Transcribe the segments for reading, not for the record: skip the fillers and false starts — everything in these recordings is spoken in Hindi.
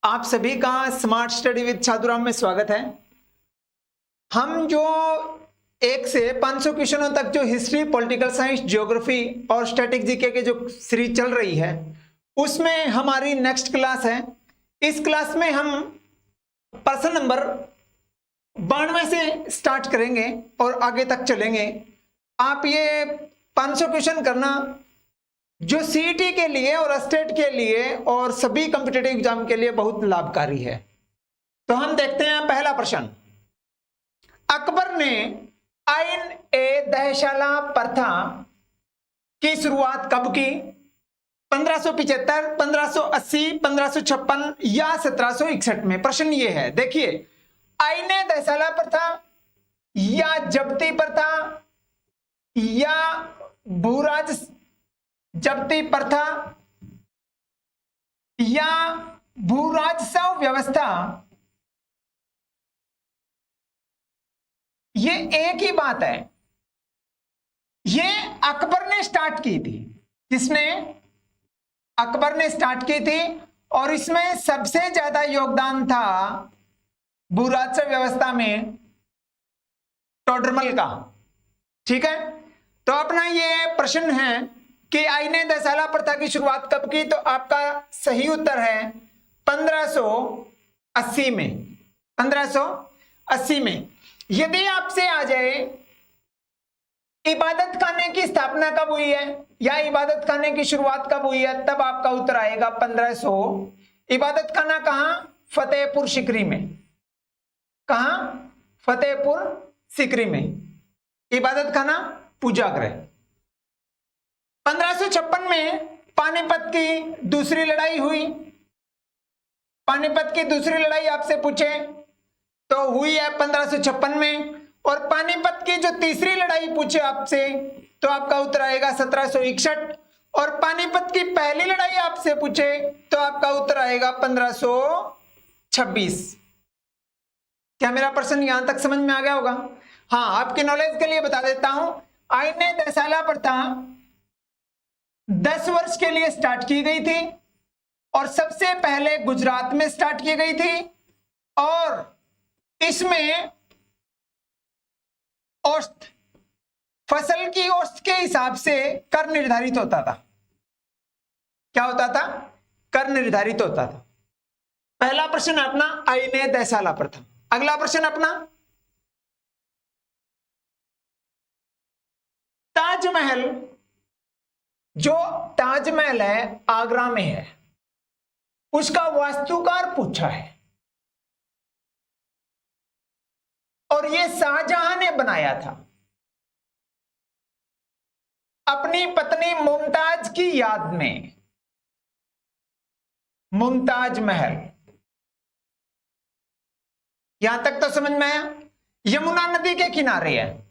आप सभी का स्मार्ट स्टडी विद साधुराम में स्वागत है। हम जो 1 से 500 क्वेश्चनों तक जो हिस्ट्री, पॉलिटिकल साइंस, ज्योग्राफी और स्टैटिक जीके के जो सीरीज चल रही है उसमें हमारी नेक्स्ट क्लास है। इस क्लास में हम प्रश्न नंबर 92 से स्टार्ट करेंगे और आगे तक चलेंगे। आप ये 500 क्वेश्चन करना जो सीईटी के लिए और स्टेट के लिए और सभी कॉम्पिटिटिव एग्जाम के लिए बहुत लाभकारी है। तो हम देखते हैं पहला प्रश्न। अकबर ने आइन ए दहशाला प्रथा की शुरुआत कब की? 1575, 1580, 1556 या 1761 में? प्रश्न ये है, देखिए, आइन ए दहशाला प्रथा या जब्ती प्रथा या भूराज जब्ती प्रथा या भूराजस्व व्यवस्था, ये एक ही बात है। ये अकबर ने स्टार्ट की थी। किसने? अकबर ने स्टार्ट की थी और इसमें सबसे ज्यादा योगदान था भूराजस्व व्यवस्था में टोडरमल का। ठीक है, तो अपना ये प्रश्न है कि आईने दहशाला प्रथा की शुरुआत कब की? तो आपका सही उत्तर है 1580 में। 1580 में। यदि आपसे आ जाए इबादत खाने की स्थापना कब हुई है या इबादत खाने की शुरुआत कब हुई है, तब आपका उत्तर आएगा 1500। इबादत खाना कहां? फतेहपुर सीकरी में। कहां? फतेहपुर सीकरी में इबादत खाना, पूजा गृह। 1556 में पानीपत की दूसरी लड़ाई हुई। पानीपत की दूसरी लड़ाई आपसे पूछे तो हुई है 1556 में। और पानीपत की जो तीसरी लड़ाई पूछे आपसे तो आपका उत्तर आएगा 1761। और पानीपत की पहली लड़ाई आपसे पूछे तो आपका उत्तर आएगा 1526। क्या मेरा प्रश्न यहां तक समझ में आ गया होगा? हाँ, आपके नॉलेज के लिए बता देता हूं। आईने दहशाला प्रथा 10 वर्ष के लिए स्टार्ट की गई थी और सबसे पहले गुजरात में स्टार्ट की गई थी। और इसमें औसत फसल की औसत के हिसाब से कर निर्धारित होता था। क्या होता था? कर निर्धारित होता था। पहला प्रश्न अपना आईने दहशाला प्रथा। अगला प्रश्न अपना, ताजमहल, जो ताजमहल है आगरा में है, उसका वास्तुकार पूछा है और यह शाहजहां ने बनाया था अपनी पत्नी मुमताज की याद में। मुमताज महल। यहां तक तो समझ में आया? यमुना नदी के किनारे है।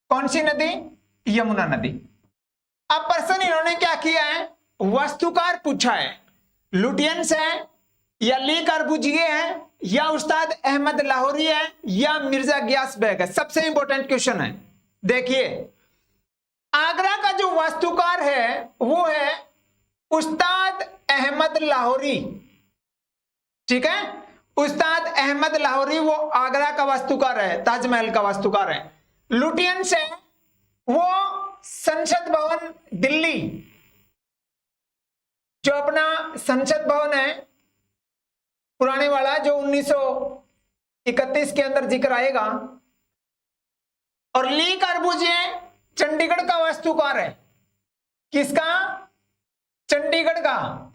कौन सी नदी? यमुना नदी। अब पर्सन इन्होंने क्या किया है? वास्तुकार पूछा है। लुटियंस है या ली कार्बुजिए है या उस्ताद अहमद लाहौरी है या मिर्जा गियास बेग है? सबसे इंपॉर्टेंट क्वेश्चन है। देखिए, आगरा का जो वास्तुकार है वो है उस्ताद अहमद लाहौरी। ठीक है, उस्ताद अहमद लाहौरी वो आगरा का वास्तुकार है, ताजमहल का वास्तुकार है। लुटियंस है वो संसद भवन दिल्ली, जो अपना संसद भवन है पुराने वाला, जो 1931 के अंदर जिक्र आएगा। और ली कार्बुजिए चंडीगढ़ का वास्तुकार है। किसका? चंडीगढ़ का।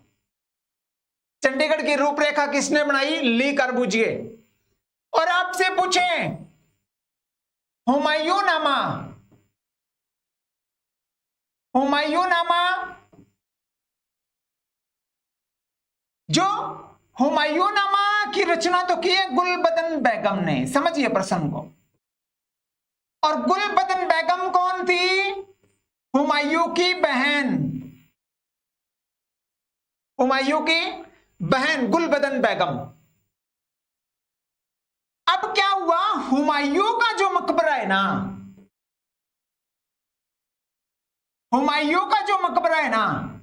चंडीगढ़ की रूपरेखा किसने बनाई? ली कार्बुजिए। और आपसे पूछे हुमायूंनामा, हुमायूंनामा, जो हुमायूंनामा की रचना तो की है गुलबदन बेगम ने। समझिए प्रश्न को। और गुलबदन बेगम कौन थी? हुमायूं की बहन। हुमायूं की बहन गुलबदन बेगम। अब क्या हुआ? हुमायूं का जो मकबरा है ना, हुमायूं का जो मकबरा है ना,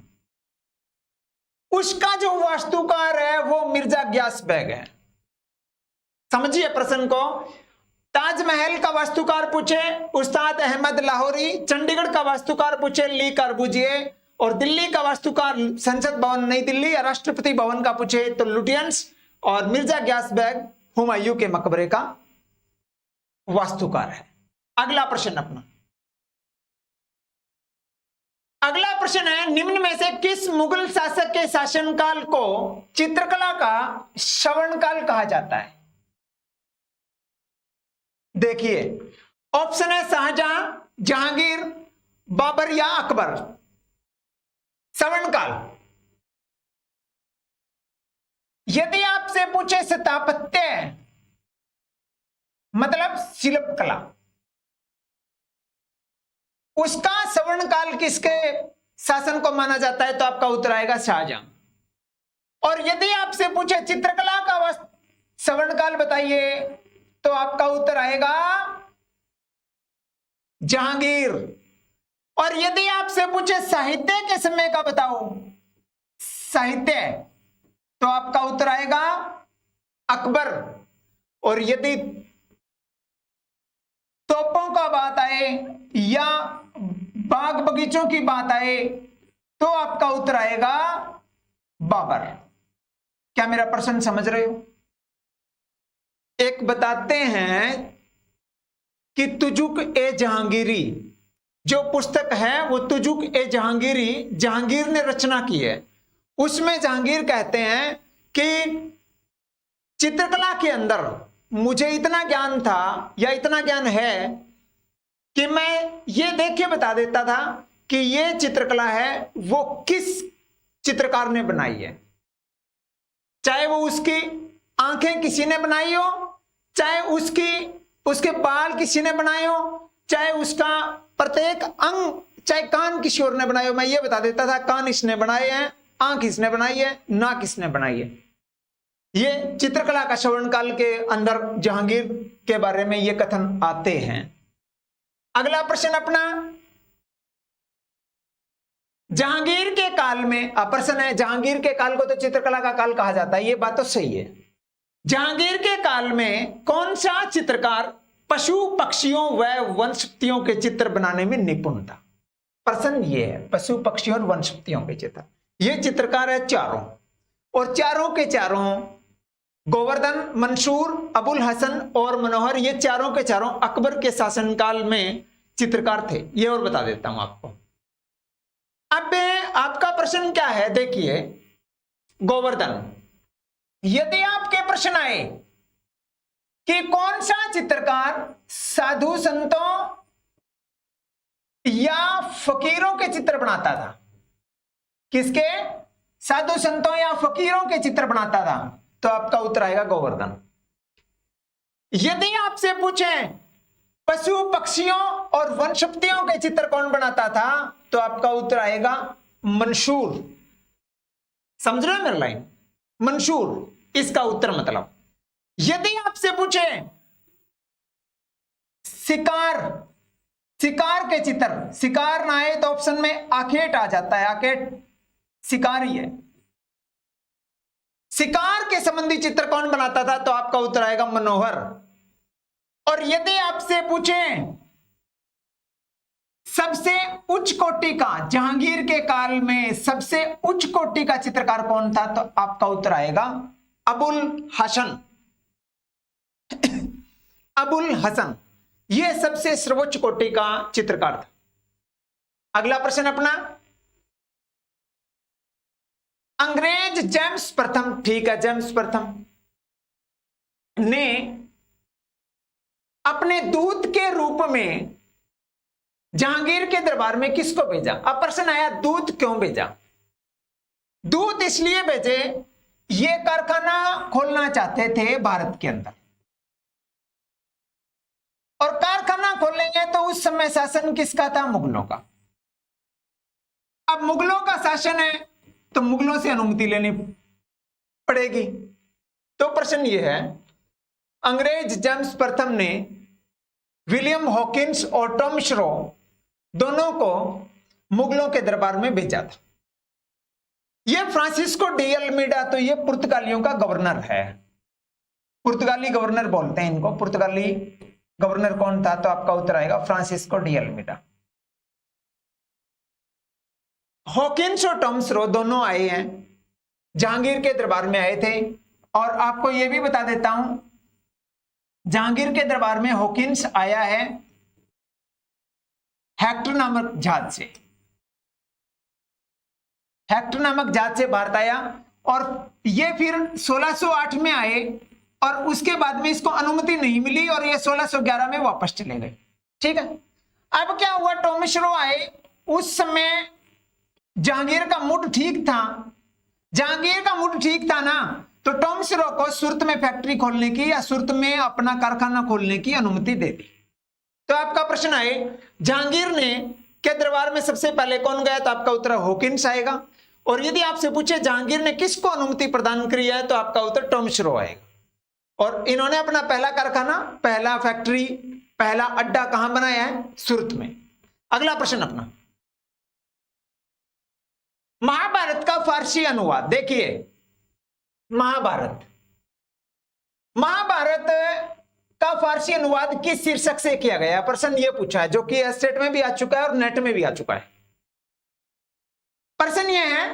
उसका जो वास्तुकार है वो मिर्जा ग्यास बेग है। समझिए प्रश्न को। ताजमहल का वास्तुकार पूछे उस्ताद अहमद लाहौरी, चंडीगढ़ का वास्तुकार पूछे ली कार्बुजिए, और दिल्ली का वास्तुकार संसद भवन नई दिल्ली या राष्ट्रपति भवन का पूछे तो लुटियंस, और मिर्जा ग्यास बेग हुमायूं के मकबरे का वास्तुकार है। अगला प्रश्न अपना, अगला प्रश्न है निम्न में से किस मुगल शासक के शासनकाल को चित्रकला का श्रवणकाल कहा जाता है? देखिए ऑप्शन है शाहजहां, जहांगीर, बाबर या अकबर। श्रवणकाल, यदि आपसे पूछे स्थापत्य मतलब शिल्पकला, उसका श्रवणकाल किसके शासन को माना जाता है तो आपका उत्तर आएगा शाहजहां। और यदि आपसे पूछे चित्रकला का श्रवणकाल बताइए तो आपका उत्तर आएगा जहांगीर। और यदि आपसे पूछे साहित्य के समय का बताओ साहित्य तो आपका उत्तर आएगा अकबर। और यदि तोपों का बात आए या बाग बगीचों की बात आए तो आपका उत्तर आएगा बाबर। क्या मेरा प्रश्न समझ रहे हो? एक बताते हैं कि तुजुक ए जहांगीरी जो पुस्तक है वो तुजुक ए जहांगीरी जहांगीर ने रचना की है। उसमें जहांगीर कहते हैं कि चित्रकला के अंदर मुझे इतना ज्ञान था या इतना ज्ञान है कि मैं ये देख के बता देता था कि ये चित्रकला है वो किस चित्रकार ने बनाई है, चाहे वो उसकी आंखें किसी ने बनाई हो, चाहे उसके बाल किसी ने बनाए हो, चाहे उसका प्रत्येक अंग, चाहे कान किसी और ने बनाए हो। मैं ये बता देता था कान इसने बनाए हैं, आंख इसने बनाई है, नाक इसने बनाई है। ये चित्रकला का श्रवणकाल के अंदर जहांगीर के बारे में ये कथन आते हैं। अगला प्रश्न अपना, जहांगीर के काल में प्रश्न है जहांगीर के काल को तो चित्रकला का काल कहा जाता है, ये बात तो सही है। जहांगीर के काल में कौन सा चित्रकार पशु पक्षियों व वनस्पतियों के चित्र बनाने में निपुण था? प्रश्न ये है, पशु पक्षियों और वनस्पतियों के चित्र। ये चित्रकार है चारों, और चारों के चारों गोवर्धन, मंसूर, अबुल हसन और मनोहर, ये चारों के चारों अकबर के शासनकाल में चित्रकार थे। ये और बता देता हूं आपको। अब आपका प्रश्न क्या है? देखिए गोवर्धन, यदि आपके प्रश्न आए कि कौन सा चित्रकार साधु संतों या फकीरों के चित्र बनाता था, किसके? साधु संतों या फकीरों के चित्र बनाता था, तो आपका उत्तर आएगा गोवर्धन। यदि आपसे पूछें पशु पक्षियों और वनस्पतियों के चित्र कौन बनाता था तो आपका उत्तर आएगा मंसूर। समझ रहे हो मेरा लाइन? मंसूर इसका उत्तर मतलब। यदि आपसे पूछें शिकार के चित्र, शिकार ना आए तो ऑप्शन में आखेट आ जाता है, आखेट शिकार ही है। शिकार के संबंधी चित्र कौन बनाता था तो आपका उत्तर आएगा मनोहर। और यदि आपसे पूछें सबसे उच्च कोटि का, जहांगीर के काल में सबसे उच्च कोटि का चित्रकार कौन था तो आपका उत्तर आएगा अबुल हसन। अबुल हसन ये सबसे सर्वोच्च कोटि का चित्रकार था। अगला प्रश्न अपना, अंग्रेज जेम्स प्रथम, ठीक है, जेम्स प्रथम ने अपने दूत के रूप में जहांगीर के दरबार में किसको भेजा? अब प्रश्न आया दूत क्यों भेजा? दूत इसलिए भेजे, ये कारखाना खोलना चाहते थे भारत के अंदर, और कारखाना खोलेंगे तो उस समय शासन किसका था? मुगलों का। अब मुगलों का शासन है तो मुगलों से अनुमति लेनी पड़ेगी। तो प्रश्न यह है, अंग्रेज जेम्स प्रथम ने विलियम हॉकिंस और टॉम श्रो दोनों को मुगलों के दरबार में भेजा था। ये फ्रांसिस्को डी अल्मीडा तो ये पुर्तगालियों का गवर्नर है, पुर्तगाली गवर्नर बोलते हैं इनको। पुर्तगाली गवर्नर कौन था? तो आपका उत्तर आएगा फ्रांसिस्को डी अल्मीडा। हॉकिंस और टॉम्सरो दोनों आए हैं, जहांगीर के दरबार में आए थे। और आपको यह भी बता देता हूं, जहांगीर के दरबार में हॉकिंस आया है हेक्टर नामक जहाज से, हेक्टर नामक जहाज से भारत आया। और ये फिर 1608 में आए और उसके बाद में इसको अनुमति नहीं मिली और ये 1611 में वापस चले गए। ठीक है, अब क्या हुआ, टॉम्सरो आए, उस समय जहांगीर का मूड ठीक था, जहांगीर का मूड ठीक था ना, तो टॉम्सरो को सूरत में फैक्ट्री खोलने की या सूरत में अपना कारखाना खोलने की अनुमति दे दी। तो आपका प्रश्न आए जहांगीर ने के दरबार में सबसे पहले कौन गया? तो आपका उत्तर हॉकिंस आएगा। और यदि आपसे पूछे जहांगीर ने किसको अनुमति प्रदान करी है, तो आपका उत्तर टॉम्सरो आएगा। और इन्होंने अपना पहला कारखाना, पहला फैक्ट्री, पहला अड्डा कहां बनाया है? सूरत में। अगला प्रश्न अपना, महाभारत का फारसी अनुवाद देखिए। महाभारत का फारसी अनुवाद किस शीर्षक से किया गया? प्रश्न ये पूछा है, जो कि एस्टेट में भी आ चुका है और नेट में भी आ चुका है। प्रश्न ये है,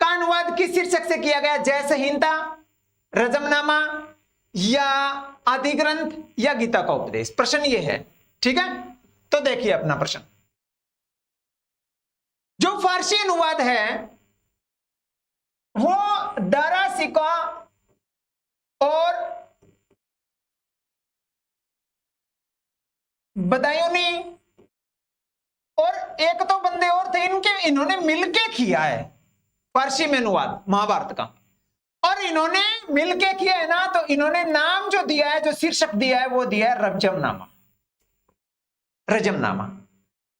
का अनुवाद किस शीर्षक से किया गया? जय संहिता, रजमनामा या आदि ग्रंथ या गीता का उपदेश? प्रश्न ये है। ठीक है, तो देखिए अपना प्रश्न, जो फारसी अनुवाद है वो दारा सिका और बदायूनी और एक तो बंदे और थे, इन्होंने मिलके किया है फारसी में अनुवाद महाभारत का। और इन्होंने मिलके किया है ना, तो इन्होंने नाम जो दिया है, जो शीर्षक दिया है, वो दिया है रजमनामा। रजमनामा।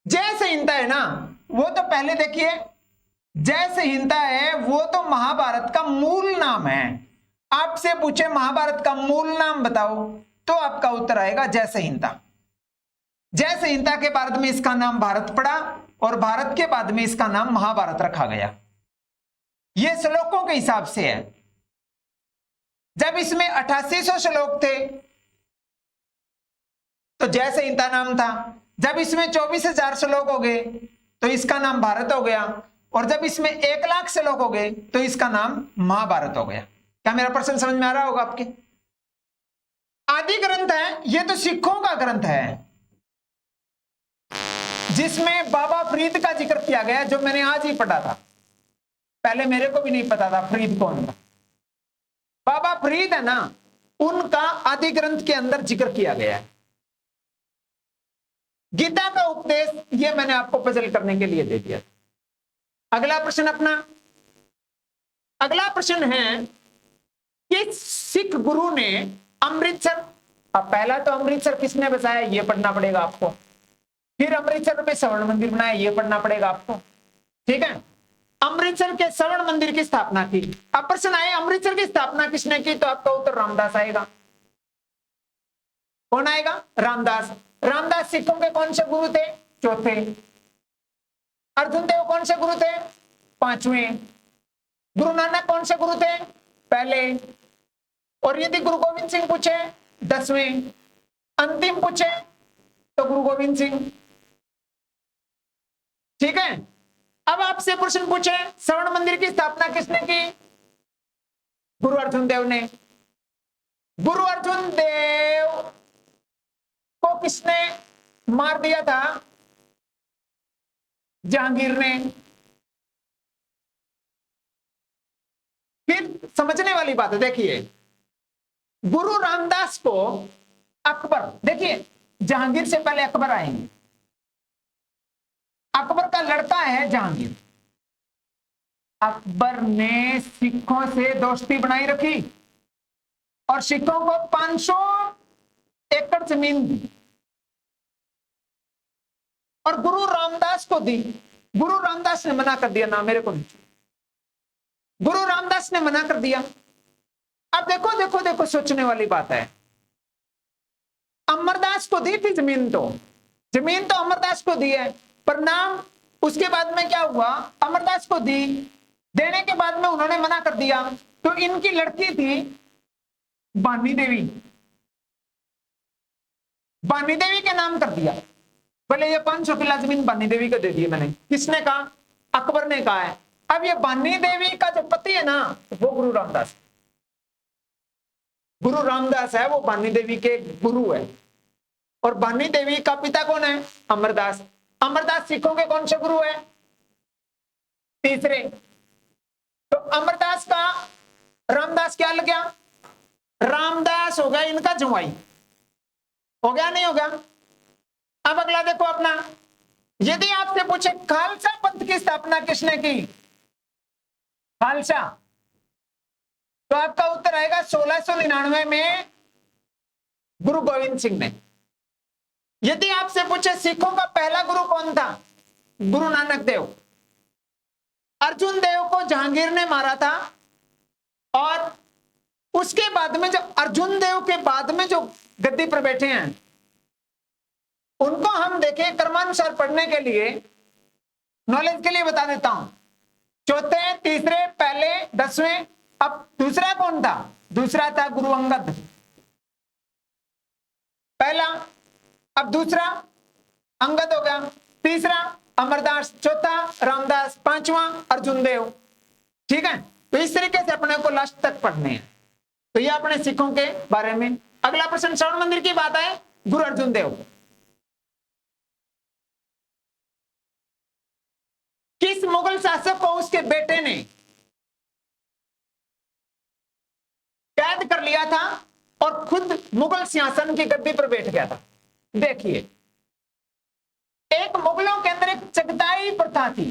जय संहिता है ना, वो तो पहले देखिए, जय संहिता है वो तो महाभारत का मूल नाम है। आपसे पूछे महाभारत का मूल नाम बताओ, तो आपका उत्तर आएगा जय संहिता। जय संहिता के बाद में इसका नाम भारत पड़ा और भारत के बाद में इसका नाम महाभारत रखा गया। यह श्लोकों के हिसाब से है। जब इसमें 8800 श्लोक थे तो जय संहिता नाम था। जब इसमें 24,000 श्लोक हो गए तो इसका नाम भारत हो गया। और जब इसमें 1,00,000 श्लोक हो गए तो इसका नाम महाभारत हो गया। क्या मेरा प्रश्न समझ में आ रहा होगा आपके? आदि ग्रंथ है, यह तो सिखों का ग्रंथ है, जिसमें बाबा फरीद का जिक्र किया गया, जो मैंने आज ही पढ़ा था। पहले मेरे को भी नहीं पता था फरीद कौन था। बाबा फरीद है ना, उनका आदि ग्रंथ के अंदर जिक्र किया गया है। गीता का उपदेश ये मैंने आपको पजल करने के लिए दे दिया। अगला प्रश्न अपना, अगला प्रश्न है कि सिख गुरु ने अमृतसर, अब पहला तो अमृतसर किसने बसाया ये पढ़ना पड़ेगा आपको, फिर अमृतसर पे स्वर्ण मंदिर बनाया ये पढ़ना पड़ेगा आपको। ठीक है, अमृतसर के स्वर्ण मंदिर की स्थापना की। अब प्रश्न आए अमृतसर की स्थापना किसने की, तो आपका उत्तर रामदास आएगा। कौन आएगा? रामदास। रामदास सिखों के कौन से गुरु थे? चौथे। अर्जुन देव कौन से गुरु थे? पांचवें। गुरु नानक कौन से गुरु थे? पहले। और यदि गुरु गोविंद सिंह पूछे 10वें। अंतिम पूछे तो गुरु गोविंद सिंह। ठीक है, अब आपसे प्रश्न पूछे स्वर्ण मंदिर की स्थापना किसने की? गुरु अर्जुन देव ने। गुरु अर्जुन देव को किसने मार दिया था? जहांगीर ने। फिर समझने वाली बात है, देखिए गुरु रामदास को अकबर, देखिए जहांगीर से पहले अकबर आएंगे। अकबर का लड़का है जहांगीर। अकबर ने सिखों से दोस्ती बनाई रखी और सिखों को 500 एकड़ जमीन दी और गुरु रामदास को दी। गुरु रामदास ने मना कर दिया, ना मेरे को नहीं। गुरु रामदास ने मना कर दिया। अब देखो देखो देखो, सोचने वाली बात है। अमरदास को दी थी जमीन, तो जमीन तो अमरदास को दी है, पर नाम उसके बाद में क्या हुआ? अमरदास को दी, देने के बाद में उन्होंने मना कर दिया। तो इनकी लड़की थी बानी देवी, बानी देवी के नाम कर दिया। बोले ये 500 किला जमीन बानी देवी को दे दी मैंने। किसने कहा? अकबर ने कहा है। अब ये बानी देवी का जो पति है ना वो गुरु रामदास, गुरु रामदास है वो बानी देवी के गुरु है। और बानी देवी का पिता कौन है? अमरदास। अमरदास सिखों के कौन से गुरु है? तीसरे। तो अमरदास का रामदास क्या लग गया? रामदास हो गया इनका जुमाई। हो गया नहीं हो गया? अब अगला देखो अपना, यदि आपसे पूछे खालसा पंथ की स्थापना किसने की? खालसा, तो आपका उत्तर आएगा 1699 में गुरु गोविंद सिंह ने। यदि आपसे पूछे सिखों का पहला गुरु कौन था? गुरु नानक देव। अर्जुन देव को जहांगीर ने मारा था, और उसके बाद में जो अर्जुन देव के बाद में जो गद्दी पर बैठे हैं उनको हम देखें क्रमानुसार पढ़ने के लिए, नॉलेज के लिए बता देता हूं। चौथे, तीसरे, पहले, 10वें। अब दूसरा कौन था? दूसरा था गुरु अंगद। पहला, अब दूसरा अंगद हो गया, तीसरा अमरदास, चौथा रामदास, पांचवा अर्जुन देव। ठीक है, तो इस तरीके से अपने को लास्ट तक पढ़ने हैं। तो ये अपने सिखों के बारे में। अगला प्रश्न, श्रवण मंदिर की बात है, गुरु अर्जुन देव किस मुगल शासक को उसके बेटे ने कैद कर लिया था और खुद मुगल सिंहासन की गद्दी पर बैठ गया था? देखिए, एक मुगलों के अंदर एक चगताई प्रथा थी।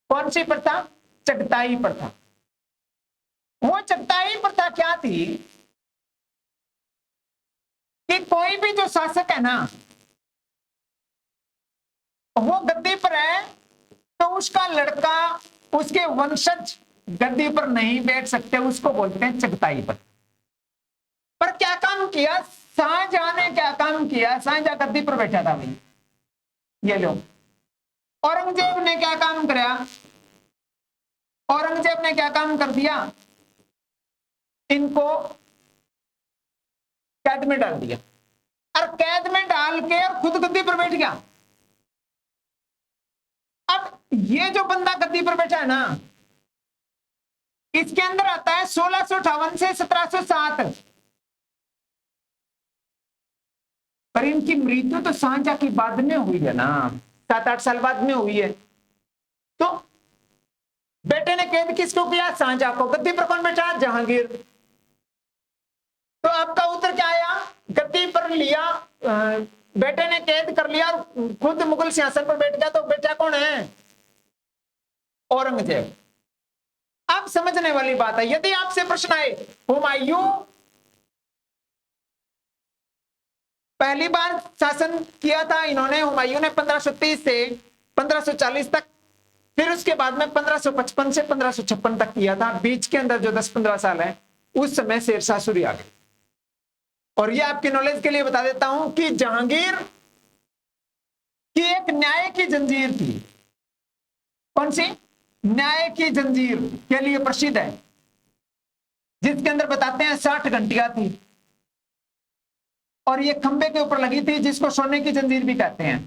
कौन सी प्रथा? चगताई प्रथा। वो चगताई प्रथा क्या थी कि कोई भी जो शासक है ना वो गद्दी पर है तो उसका लड़का, उसके वंशज गद्दी पर नहीं बैठ सकते, उसको बोलते हैं चगताई प्रथा। पर क्या काम किया शाहजहां ने? क्या काम किया? शाहजहां गद्दी पर बैठा था भाई, ये लो। औरंगजेब ने क्या काम कराया? औरंगजेब ने क्या काम कर दिया? इनको कैद में डाल दिया, और कैद में डाल के और खुद गद्दी पर बैठ गया। अब ये जो बंदा गद्दी पर बैठा है ना, इसके अंदर आता है 1658 से 1707। पर इनकी मृत्यु तो शाहजहां की बाद में हुई है ना, 7-8 साल बाद में हुई है। तो बेटे ने कैद किसको किया? शाहजहां को। गद्दी पर कौन बैठा? जहांगीर। तो आपका उत्तर क्या आया? गद्दी पर लिया, बेटे ने कैद कर लिया और खुद मुगल सिंहासन पर बैठ गया। तो बेटा कौन है? औरंगजेब। अब समझने वाली बात है, यदि आपसे प्रश्न आए हुमायूं पहली बार शासन किया था इन्होंने, हुमायूं ने 1530 से 1540 तक, फिर उसके बाद में 1555 से 1556 तक किया था। बीच के अंदर जो 10-15 साल है उस समय शेरशाह सूरी आ गए। और ये आपकी नॉलेज के लिए बता देता हूं कि जहांगीर की एक न्याय की जंजीर थी। कौन सी? न्याय की जंजीर के लिए प्रसिद्ध है, जिसके अंदर बताते हैं 60 घंटियां थी, और ये खंबे के ऊपर लगी थी, जिसको सोने की जंजीर भी कहते हैं।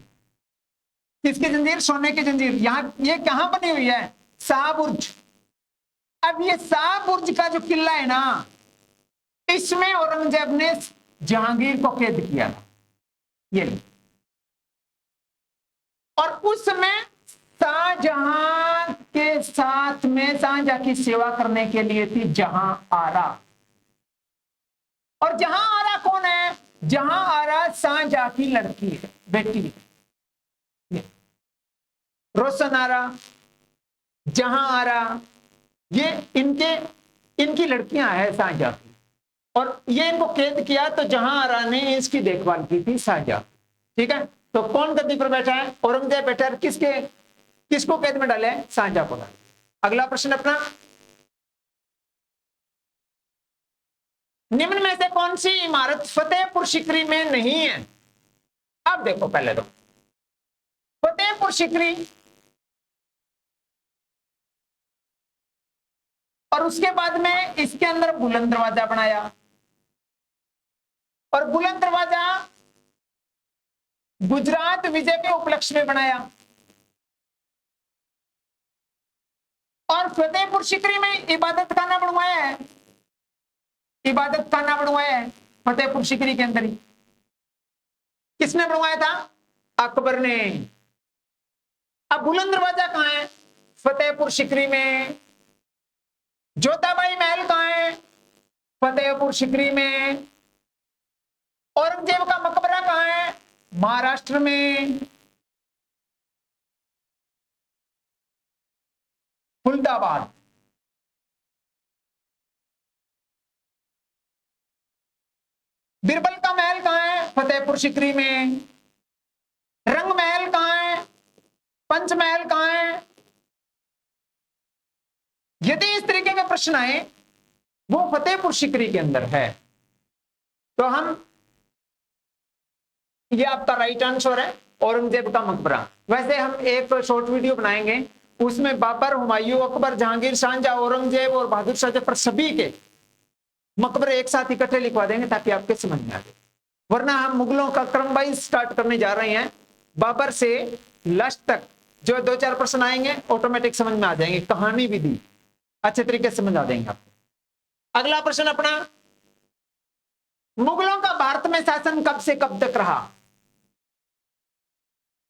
किसकी जंजीर? सोने की जंजीर। यहां ये कहां बनी हुई है? शाहबुर्ज। अब ये शाहबुर्ज का जो किला है ना, इसमें औरंगजेब ने जहांगीर को कैद किया था, ये। और उस समय शाहजहां के साथ में शाहजहां की सेवा करने के लिए थी जहां आरा। और जहां आरा कौन है? जहां आरा शाहजहां की लड़की है, बेटी है। रोशन आरा, जहां आरा, ये इनकी लड़कियां हैं शाहजहां की। और ये इनको कैद किया तो जहां आरा ने इसकी देखभाल की थी, शाहजहां। ठीक है, तो कौन गद्दी पर बैठा है? औरंगजेब बैठा है। किसको कैद में डाले? शाहजहां को डाले। अगला प्रश्न अपना, निम्न में से कौन सी इमारत फतेहपुर सीकरी में नहीं है? अब देखो, पहले तो फतेहपुर सीकरी और उसके बाद में इसके अंदर बुलंद दरवाजा बनाया, और बुलंद दरवाजा गुजरात विजय के उपलक्ष्य में बनाया, और फतेहपुर सीकरी में इबादत खाना बनवाया है, इबादत खाना बनवाया है फतेहपुर सीकरी के अंदर ही। किसने बनवाया था? अकबर ने। अब बुलंद दरवाजा कहां है? फतेहपुर सीकरी में। जोताबाई महल कहां है? फतेहपुर सीकरी में। औरंगजेब का मकबरा कहां है? महाराष्ट्र में। फुलदाबाद। बिरबल का महल कहां है? फतेहपुर सीकरी में। रंग महल कहां है? पंचमहल कहां है? यदि इस तरीके के प्रश्न आए वो फतेहपुर सीकरी के अंदर है, तो हम, ये आपका राइट आंसर है औरंगजेब का मकबरा। वैसे हम एक शॉर्ट वीडियो बनाएंगे, उसमें बाबर, हुमायूं, अकबर, जहांगीर, शाहजहां, औरंगजेब और बहादुर शाह जफर सभी के मकबरे एक साथ इकट्ठे लिखवा देंगे ताकि आपके समझ में आ जाए। वरना हम मुगलों का क्रम वाइज स्टार्ट करने जा रहे हैं, बाबर से लास्ट तक जो 2-4 प्रश्न आएंगे ऑटोमेटिक समझ में आ जाएंगे, कहानी भी दी अच्छे तरीके से समझा देंगे आपको। अगला प्रश्न अपना, मुगलों का भारत में शासन कब से कब तक रहा?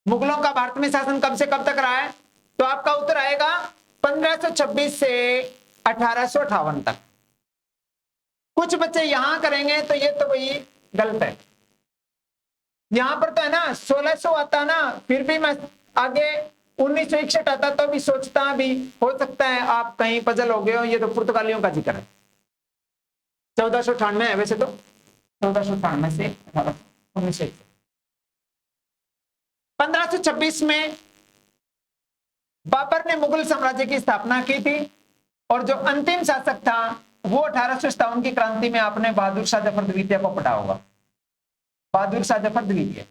मुगलों का भारत में शासन कब से कब तक रहा है? तो आपका उत्तर आएगा 1526 से 1858 तक। कुछ बच्चे यहां करेंगे तो ये तो भाई गलत है, यहां पर तो है ना 1600 आता ना, फिर भी मैं आगे 1961 आता तो भी सोचता भी हो सकता है आप कहीं पजल हो गए हो, ये तो पुर्तगालियों का जिक्र है। 1498 है वैसे तो, 1498 से 1961। 1526 में बाबर ने मुगल साम्राज्य की स्थापना की थी, और जो अंतिम शासक था वो 1857 की क्रांति में आपने बहादुर शाह जफर द्वितीय को पढ़ा होगा, बहादुर शाह जफर द्वितीय।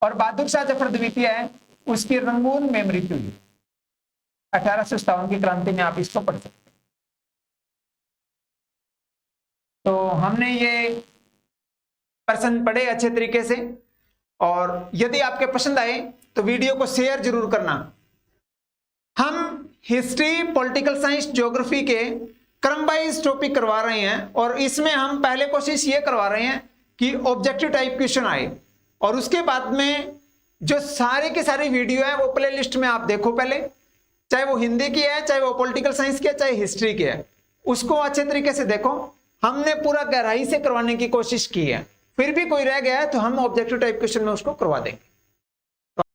और बहादुर शाह जफर द्वितीय है, उसकी रंगून में मृत्यु हुई 1857 की क्रांति में, आप इसको पढ़ सकते हैं। तो हमने ये प्रश्न पढ़े अच्छे तरीके से, और यदि आपके पसंद आए तो वीडियो को शेयर जरूर करना। हम हिस्ट्री, पॉलिटिकल साइंस, ज्योग्राफी के क्रम वाइज टॉपिक करवा रहे हैं, और इसमें हम पहले कोशिश ये करवा रहे हैं कि ऑब्जेक्टिव टाइप क्वेश्चन आए, और उसके बाद में जो सारी की सारी वीडियो है वो प्ले लिस्ट में आप देखो पहले, चाहे वो हिंदी की है, चाहे वो पॉलिटिकल साइंस की है, चाहे हिस्ट्री की है, उसको अच्छे तरीके से देखो। हमने पूरा गहराई से करवाने की कोशिश की है, फिर भी कोई रह गया है तो हम ऑब्जेक्टिव टाइप क्वेश्चन में उसको करवा देंगे।